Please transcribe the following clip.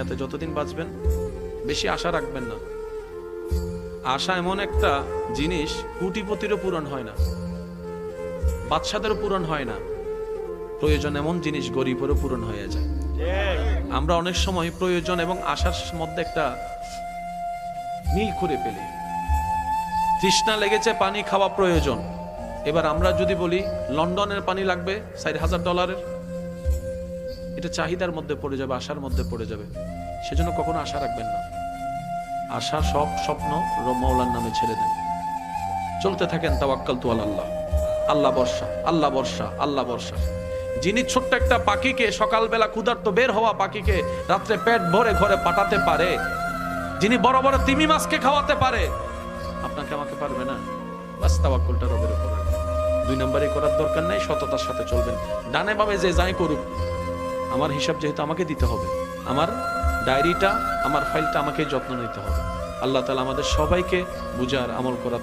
দুনিয়াতে যতদিন বাঁচবেন বেশি আশা রাখবেন না। আশা এমন একটা জিনিস, কোটিপতিরও পূরণ হয় না, বাদশাদেরও পূরণ হয় না। প্রয়োজন এমন জিনিস গরিবেরও পূরণ হয়ে যায়। আমরা অনেক সময় প্রয়োজন এবং আশার মধ্যে একটা মিল করে ফেলি। তৃষ্ণা লেগেছে, পানি খাওয়া প্রয়োজন। এবার আমরা যদি বলি লন্ডনের পানি লাগবে $4,000, এটা চাহিদার মধ্যে পড়ে যাবে, আশার মধ্যে পড়ে যাবে। সেজন্য কখনো আশা রাখবেন না। আশা সব স্বপ্ন মওলার নামে ছেড়ে দেন, চলতে থাকেন তাওয়াক্কালতু আলাল্লাহ। আল্লাহ ভরসা, আল্লাহ ভরসা, আল্লাহ ভরসা। যিনি ছোট্ট একটা পাখিকে, সকালবেলা ক্ষুধার্ত বের হওয়া পাখিকে রাত্রে পেট ভরে ঘরে পাঠাতে পারে, যিনি বড় বড় তিমি মাছকে খাওয়াতে পারে, আপনাকে আমাকে পারবে না? বাস তাওয়াক্কুলটা রবের উপর রাখবেন। 2 নম্বরে করার দরকার নেই, সততার সাথে চলবেন। ডানে বামে যে যাই করুক, আমার হিসাব যেহেতু আমাকে দিতে হবে, আমার ডায়েরিটা, আমার ফাইলটা আমাকে যত্ন নিতে হবে। আল্লাহ তাআলা আমাদের সবাইকে বুঝার, আমল করার